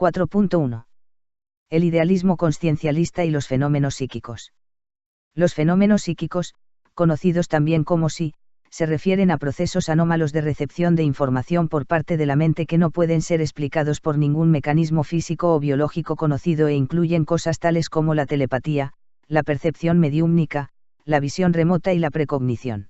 4.1. El idealismo consciencialista y los fenómenos psíquicos. Los fenómenos psíquicos, conocidos también como psi, se refieren a procesos anómalos de recepción de información por parte de la mente que no pueden ser explicados por ningún mecanismo físico o biológico conocido e incluyen cosas tales como la telepatía, la percepción mediúmnica, la visión remota y la precognición.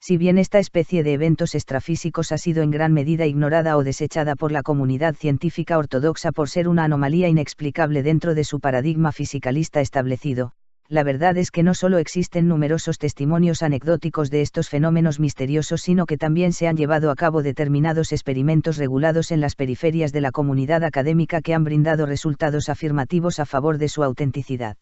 Si bien esta especie de eventos extrafísicos ha sido en gran medida ignorada o desechada por la comunidad científica ortodoxa por ser una anomalía inexplicable dentro de su paradigma fisicalista establecido, la verdad es que no solo existen numerosos testimonios anecdóticos de estos fenómenos misteriosos, sino que también se han llevado a cabo determinados experimentos regulados en las periferias de la comunidad académica que han brindado resultados afirmativos a favor de su autenticidad.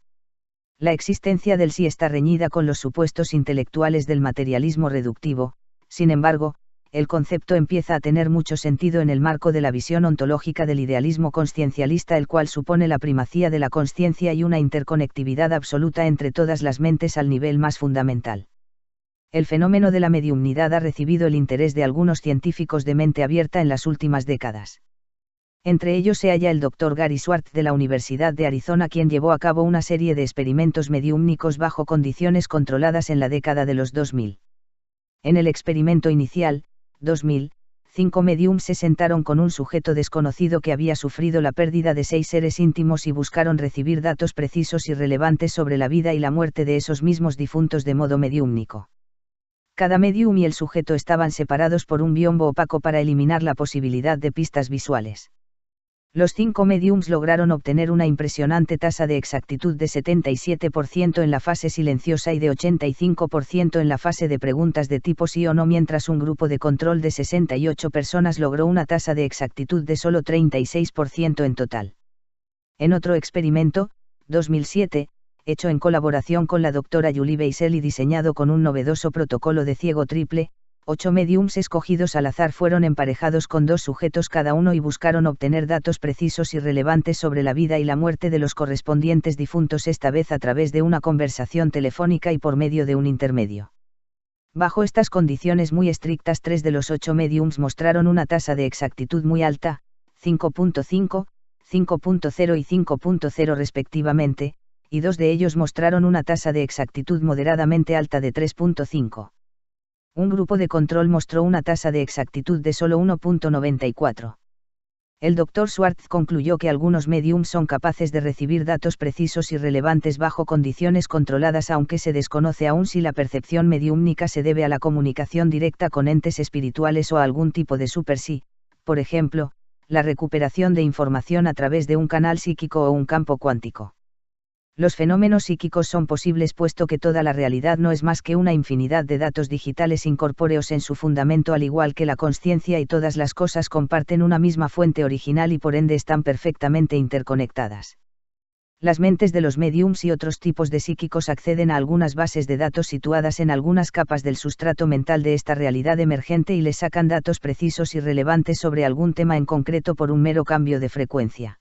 La existencia del sí está reñida con los supuestos intelectuales del materialismo reductivo, sin embargo, el concepto empieza a tener mucho sentido en el marco de la visión ontológica del idealismo consciencialista, el cual supone la primacía de la consciencia y una interconectividad absoluta entre todas las mentes al nivel más fundamental. El fenómeno de la mediumnidad ha recibido el interés de algunos científicos de mente abierta en las últimas décadas. Entre ellos se halla el Dr. Gary Schwartz de la Universidad de Arizona, quien llevó a cabo una serie de experimentos mediúmnicos bajo condiciones controladas en la década de los 2000. En el experimento inicial, 2000, 5 mediums se sentaron con un sujeto desconocido que había sufrido la pérdida de 6 seres íntimos y buscaron recibir datos precisos y relevantes sobre la vida y la muerte de esos mismos difuntos de modo mediúmnico. Cada medium y el sujeto estaban separados por un biombo opaco para eliminar la posibilidad de pistas visuales. Los 5 mediums lograron obtener una impresionante tasa de exactitud de 77% en la fase silenciosa y de 85% en la fase de preguntas de tipo sí o no, mientras un grupo de control de 68 personas logró una tasa de exactitud de solo 36% en total. En otro experimento, 2007, hecho en colaboración con la doctora Julie Beisel y diseñado con un novedoso protocolo de ciego triple, 8 mediums escogidos al azar fueron emparejados con 2 sujetos cada uno y buscaron obtener datos precisos y relevantes sobre la vida y la muerte de los correspondientes difuntos, esta vez a través de una conversación telefónica y por medio de un intermedio. Bajo estas condiciones muy estrictas, 3 de los 8 mediums mostraron una tasa de exactitud muy alta, 5.5, 5.0 y 5.0 respectivamente, y 2 de ellos mostraron una tasa de exactitud moderadamente alta de 3.5. Un grupo de control mostró una tasa de exactitud de solo 1.94. El Dr. Schwartz concluyó que algunos mediums son capaces de recibir datos precisos y relevantes bajo condiciones controladas, aunque se desconoce aún si la percepción mediúmnica se debe a la comunicación directa con entes espirituales o a algún tipo de super sí, por ejemplo, la recuperación de información a través de un canal psíquico o un campo cuántico. Los fenómenos psíquicos son posibles puesto que toda la realidad no es más que una infinidad de datos digitales incorpóreos en su fundamento, al igual que la consciencia, y todas las cosas comparten una misma fuente original y por ende están perfectamente interconectadas. Las mentes de los mediums y otros tipos de psíquicos acceden a algunas bases de datos situadas en algunas capas del sustrato mental de esta realidad emergente y les sacan datos precisos y relevantes sobre algún tema en concreto por un mero cambio de frecuencia.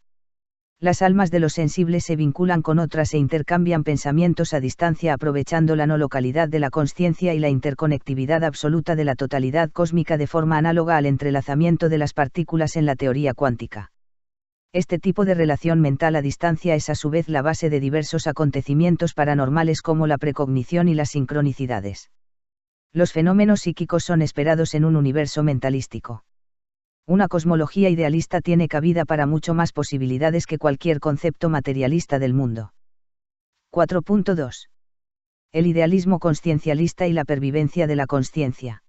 Las almas de los sensibles se vinculan con otras e intercambian pensamientos a distancia, aprovechando la no localidad de la consciencia y la interconectividad absoluta de la totalidad cósmica, de forma análoga al entrelazamiento de las partículas en la teoría cuántica. Este tipo de relación mental a distancia es a su vez la base de diversos acontecimientos paranormales como la precognición y las sincronicidades. Los fenómenos psíquicos son esperados en un universo mentalístico. Una cosmología idealista tiene cabida para mucho más posibilidades que cualquier concepto materialista del mundo. 4.2. El idealismo consciencialista y la pervivencia de la consciencia.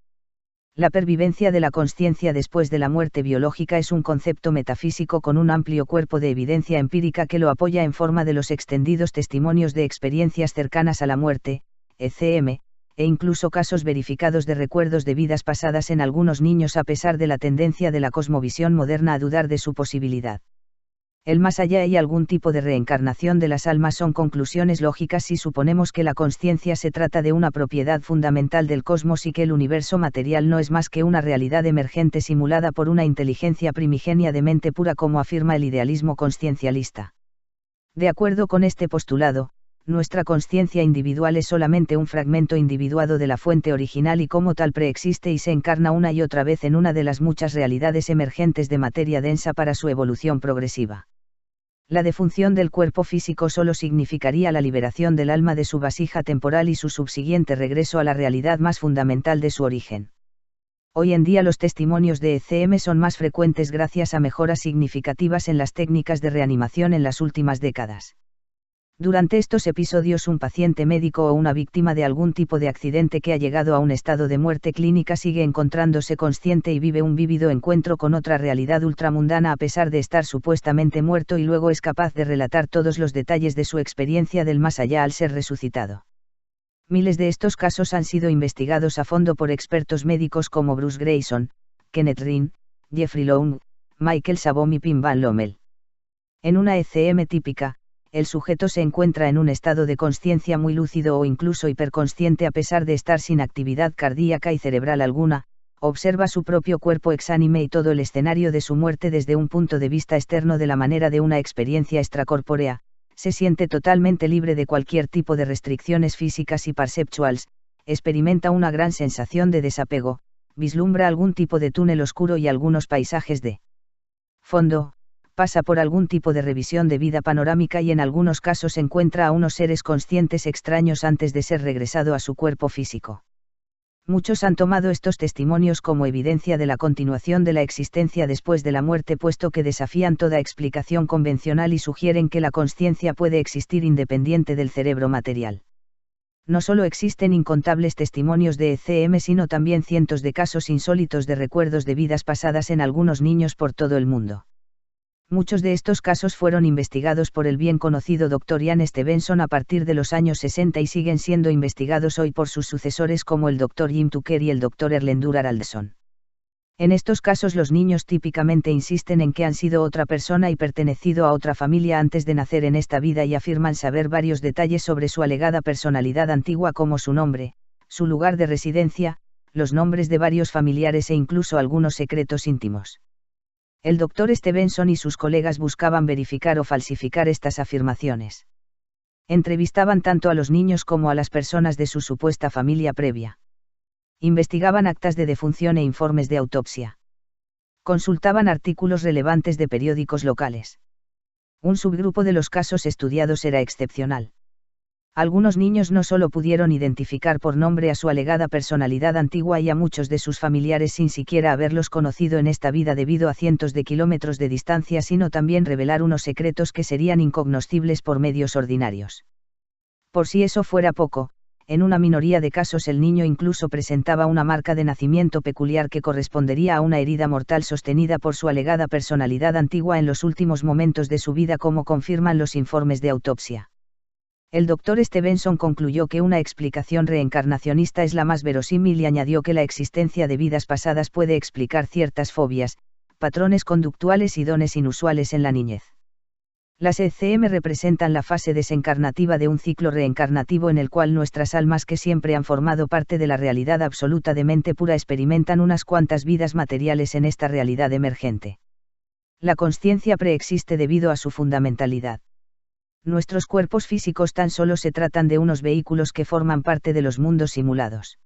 La pervivencia de la consciencia después de la muerte biológica es un concepto metafísico con un amplio cuerpo de evidencia empírica que lo apoya en forma de los extendidos testimonios de experiencias cercanas a la muerte, ECM, e incluso casos verificados de recuerdos de vidas pasadas en algunos niños, a pesar de la tendencia de la cosmovisión moderna a dudar de su posibilidad. El más allá y algún tipo de reencarnación de las almas son conclusiones lógicas si suponemos que la consciencia se trata de una propiedad fundamental del cosmos y que el universo material no es más que una realidad emergente simulada por una inteligencia primigenia de mente pura, como afirma el idealismo consciencialista. De acuerdo con este postulado, nuestra consciencia individual es solamente un fragmento individuado de la fuente original y como tal preexiste y se encarna una y otra vez en una de las muchas realidades emergentes de materia densa para su evolución progresiva. La defunción del cuerpo físico solo significaría la liberación del alma de su vasija temporal y su subsiguiente regreso a la realidad más fundamental de su origen. Hoy en día los testimonios de ECM son más frecuentes gracias a mejoras significativas en las técnicas de reanimación en las últimas décadas. Durante estos episodios un paciente médico o una víctima de algún tipo de accidente que ha llegado a un estado de muerte clínica sigue encontrándose consciente y vive un vívido encuentro con otra realidad ultramundana a pesar de estar supuestamente muerto, y luego es capaz de relatar todos los detalles de su experiencia del más allá al ser resucitado. Miles de estos casos han sido investigados a fondo por expertos médicos como Bruce Grayson, Kenneth Ryan, Jeffrey Long, Michael Sabom y Pim Van Lommel. En una ECM típica, el sujeto se encuentra en un estado de consciencia muy lúcido o incluso hiperconsciente a pesar de estar sin actividad cardíaca y cerebral alguna, observa su propio cuerpo exánime y todo el escenario de su muerte desde un punto de vista externo de la manera de una experiencia extracorpórea, se siente totalmente libre de cualquier tipo de restricciones físicas y perceptuales, experimenta una gran sensación de desapego, vislumbra algún tipo de túnel oscuro y algunos paisajes de fondo, pasa por algún tipo de revisión de vida panorámica y en algunos casos encuentra a unos seres conscientes extraños antes de ser regresado a su cuerpo físico. Muchos han tomado estos testimonios como evidencia de la continuación de la existencia después de la muerte, puesto que desafían toda explicación convencional y sugieren que la consciencia puede existir independiente del cerebro material. No solo existen incontables testimonios de ECM, sino también cientos de casos insólitos de recuerdos de vidas pasadas en algunos niños por todo el mundo. Muchos de estos casos fueron investigados por el bien conocido Dr. Ian Stevenson a partir de los años 60 y siguen siendo investigados hoy por sus sucesores como el Dr. Jim Tucker y el Dr. Erlendur Haraldsson. En estos casos los niños típicamente insisten en que han sido otra persona y pertenecido a otra familia antes de nacer en esta vida y afirman saber varios detalles sobre su alegada personalidad antigua, como su nombre, su lugar de residencia, los nombres de varios familiares e incluso algunos secretos íntimos. El Dr. Stevenson y sus colegas buscaban verificar o falsificar estas afirmaciones. Entrevistaban tanto a los niños como a las personas de su supuesta familia previa. Investigaban actas de defunción e informes de autopsia. Consultaban artículos relevantes de periódicos locales. Un subgrupo de los casos estudiados era excepcional. Algunos niños no solo pudieron identificar por nombre a su alegada personalidad antigua y a muchos de sus familiares sin siquiera haberlos conocido en esta vida debido a cientos de kilómetros de distancia, sino también revelar unos secretos que serían incognoscibles por medios ordinarios. Por si eso fuera poco, en una minoría de casos el niño incluso presentaba una marca de nacimiento peculiar que correspondería a una herida mortal sostenida por su alegada personalidad antigua en los últimos momentos de su vida, como confirman los informes de autopsia. El Dr. Stevenson concluyó que una explicación reencarnacionista es la más verosímil y añadió que la existencia de vidas pasadas puede explicar ciertas fobias, patrones conductuales y dones inusuales en la niñez. Las ECM representan la fase desencarnativa de un ciclo reencarnativo en el cual nuestras almas, que siempre han formado parte de la realidad absoluta de mente pura, experimentan unas cuantas vidas materiales en esta realidad emergente. La consciencia preexiste debido a su fundamentalidad. Nuestros cuerpos físicos tan solo se tratan de unos vehículos que forman parte de los mundos simulados.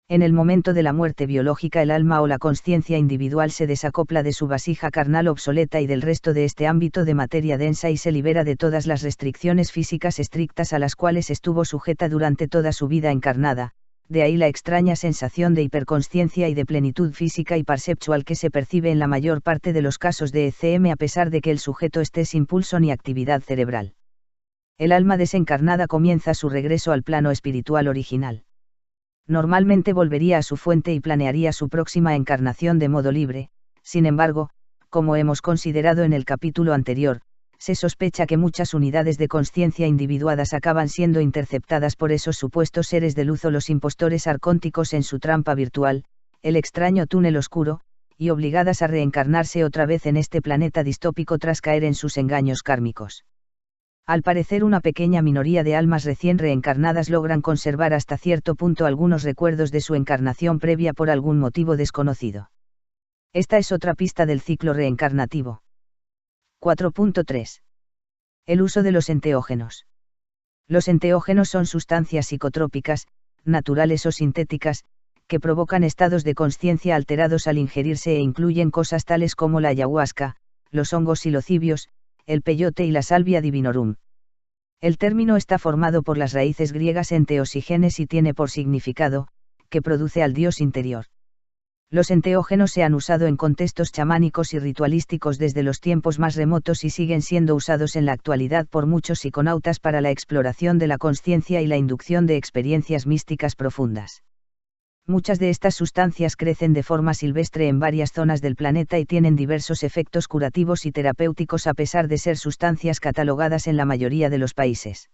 En el momento de la muerte biológica, el alma o la consciencia individual se desacopla de su vasija carnal obsoleta y del resto de este ámbito de materia densa y se libera de todas las restricciones físicas estrictas a las cuales estuvo sujeta durante toda su vida encarnada, de ahí la extraña sensación de hiperconsciencia y de plenitud física y perceptual que se percibe en la mayor parte de los casos de ECM a pesar de que el sujeto esté sin pulso ni actividad cerebral. El alma desencarnada comienza su regreso al plano espiritual original. Normalmente volvería a su fuente y planearía su próxima encarnación de modo libre. Sin embargo, como hemos considerado en el capítulo anterior, se sospecha que muchas unidades de consciencia individuadas acaban siendo interceptadas por esos supuestos seres de luz o los impostores arcónticos en su trampa virtual, el extraño túnel oscuro, y obligadas a reencarnarse otra vez en este planeta distópico tras caer en sus engaños kármicos. Al parecer, una pequeña minoría de almas recién reencarnadas logran conservar hasta cierto punto algunos recuerdos de su encarnación previa por algún motivo desconocido. Esta es otra pista del ciclo reencarnativo. 4.3. El uso de los enteógenos. Los enteógenos son sustancias psicotrópicas, naturales o sintéticas, que provocan estados de consciencia alterados al ingerirse e incluyen cosas tales como la ayahuasca, los hongos psilocibios, el peyote y la salvia divinorum. El término está formado por las raíces griegas enteos y genes y tiene por significado, que produce al dios interior. Los enteógenos se han usado en contextos chamánicos y ritualísticos desde los tiempos más remotos y siguen siendo usados en la actualidad por muchos psiconautas para la exploración de la consciencia y la inducción de experiencias místicas profundas. Muchas de estas sustancias crecen de forma silvestre en varias zonas del planeta y tienen diversos efectos curativos y terapéuticos a pesar de ser sustancias catalogadas en la mayoría de los países.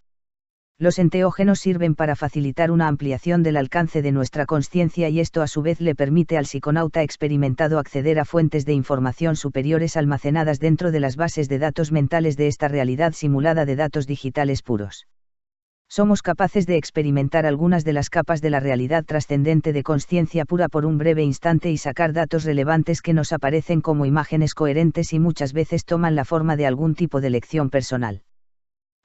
Los enteógenos sirven para facilitar una ampliación del alcance de nuestra consciencia y esto a su vez le permite al psiconauta experimentado acceder a fuentes de información superiores almacenadas dentro de las bases de datos mentales de esta realidad simulada de datos digitales puros. Somos capaces de experimentar algunas de las capas de la realidad trascendente de consciencia pura por un breve instante y sacar datos relevantes que nos aparecen como imágenes coherentes y muchas veces toman la forma de algún tipo de lección personal.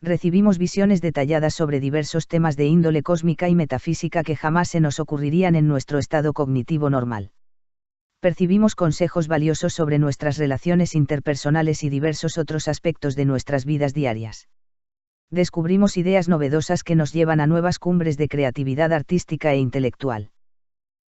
Recibimos visiones detalladas sobre diversos temas de índole cósmica y metafísica que jamás se nos ocurrirían en nuestro estado cognitivo normal. Percibimos consejos valiosos sobre nuestras relaciones interpersonales y diversos otros aspectos de nuestras vidas diarias. Descubrimos ideas novedosas que nos llevan a nuevas cumbres de creatividad artística e intelectual.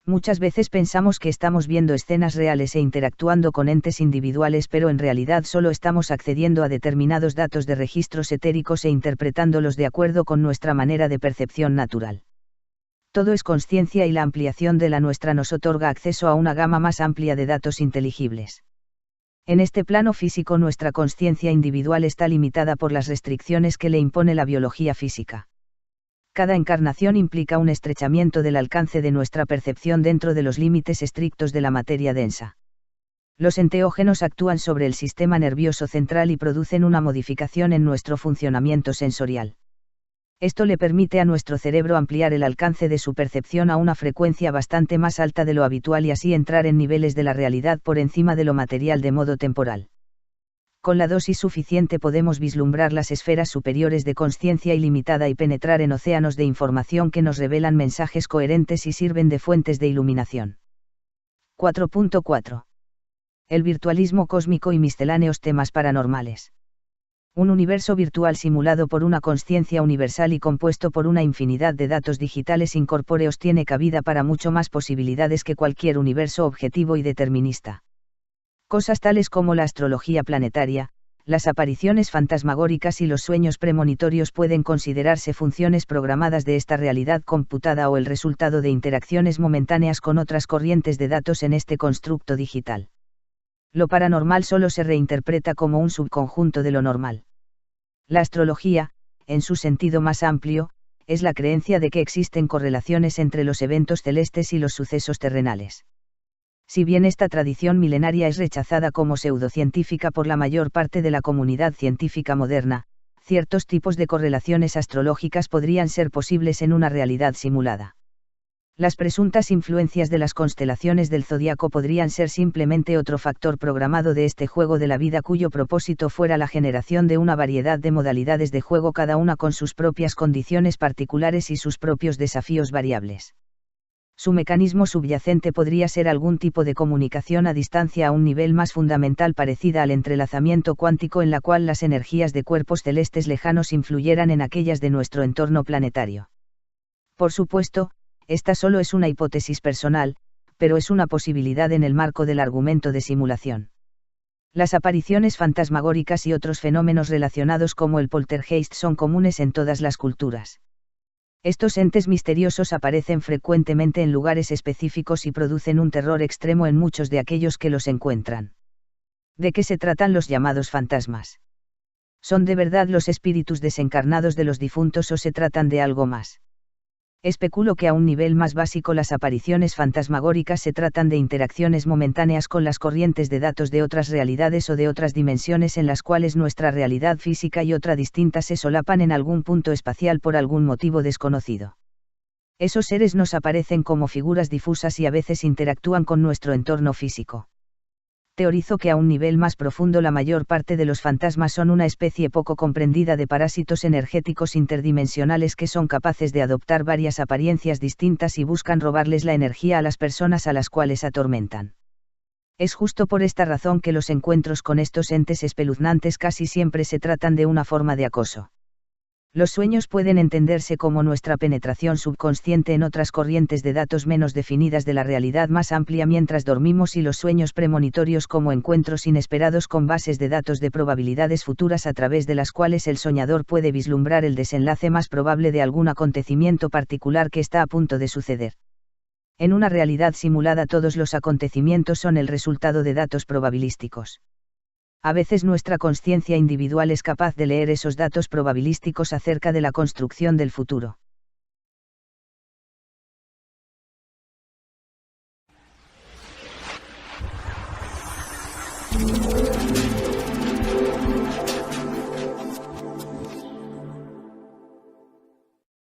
Muchas veces pensamos que estamos viendo escenas reales e interactuando con entes individuales, pero en realidad solo estamos accediendo a determinados datos de registros etéricos e interpretándolos de acuerdo con nuestra manera de percepción natural. Todo es consciencia y la ampliación de la nuestra nos otorga acceso a una gama más amplia de datos inteligibles. En este plano físico nuestra consciencia individual está limitada por las restricciones que le impone la biología física. Cada encarnación implica un estrechamiento del alcance de nuestra percepción dentro de los límites estrictos de la materia densa. Los enteógenos actúan sobre el sistema nervioso central y producen una modificación en nuestro funcionamiento sensorial. Esto le permite a nuestro cerebro ampliar el alcance de su percepción a una frecuencia bastante más alta de lo habitual y así entrar en niveles de la realidad por encima de lo material de modo temporal. Con la dosis suficiente podemos vislumbrar las esferas superiores de consciencia ilimitada y penetrar en océanos de información que nos revelan mensajes coherentes y sirven de fuentes de iluminación. 4.4. El virtualismo cósmico y misceláneos temas paranormales. Un universo virtual simulado por una consciencia universal y compuesto por una infinidad de datos digitales incorpóreos tiene cabida para mucho más posibilidades que cualquier universo objetivo y determinista. Cosas tales como la astrología planetaria, las apariciones fantasmagóricas y los sueños premonitorios pueden considerarse funciones programadas de esta realidad computada o el resultado de interacciones momentáneas con otras corrientes de datos en este constructo digital. Lo paranormal solo se reinterpreta como un subconjunto de lo normal. La astrología, en su sentido más amplio, es la creencia de que existen correlaciones entre los eventos celestes y los sucesos terrenales. Si bien esta tradición milenaria es rechazada como pseudocientífica por la mayor parte de la comunidad científica moderna, ciertos tipos de correlaciones astrológicas podrían ser posibles en una realidad simulada. Las presuntas influencias de las constelaciones del zodiaco podrían ser simplemente otro factor programado de este juego de la vida cuyo propósito fuera la generación de una variedad de modalidades de juego, cada una con sus propias condiciones particulares y sus propios desafíos variables. Su mecanismo subyacente podría ser algún tipo de comunicación a distancia a un nivel más fundamental parecida al entrelazamiento cuántico, en la cual las energías de cuerpos celestes lejanos influyeran en aquellas de nuestro entorno planetario. Por supuesto, esta solo es una hipótesis personal, pero es una posibilidad en el marco del argumento de simulación. Las apariciones fantasmagóricas y otros fenómenos relacionados como el poltergeist son comunes en todas las culturas. Estos entes misteriosos aparecen frecuentemente en lugares específicos y producen un terror extremo en muchos de aquellos que los encuentran. ¿De qué se tratan los llamados fantasmas? ¿Son de verdad los espíritus desencarnados de los difuntos o se tratan de algo más? Especulo que a un nivel más básico las apariciones fantasmagóricas se tratan de interacciones momentáneas con las corrientes de datos de otras realidades o de otras dimensiones en las cuales nuestra realidad física y otra distinta se solapan en algún punto espacial por algún motivo desconocido. Esos seres nos aparecen como figuras difusas y a veces interactúan con nuestro entorno físico. Teorizo que a un nivel más profundo la mayor parte de los fantasmas son una especie poco comprendida de parásitos energéticos interdimensionales que son capaces de adoptar varias apariencias distintas y buscan robarles la energía a las personas a las cuales atormentan. Es justo por esta razón que los encuentros con estos entes espeluznantes casi siempre se tratan de una forma de acoso. Los sueños pueden entenderse como nuestra penetración subconsciente en otras corrientes de datos menos definidas de la realidad más amplia mientras dormimos y los sueños premonitorios como encuentros inesperados con bases de datos de probabilidades futuras a través de las cuales el soñador puede vislumbrar el desenlace más probable de algún acontecimiento particular que está a punto de suceder. En una realidad simulada todos los acontecimientos son el resultado de datos probabilísticos. A veces nuestra consciencia individual es capaz de leer esos datos probabilísticos acerca de la construcción del futuro.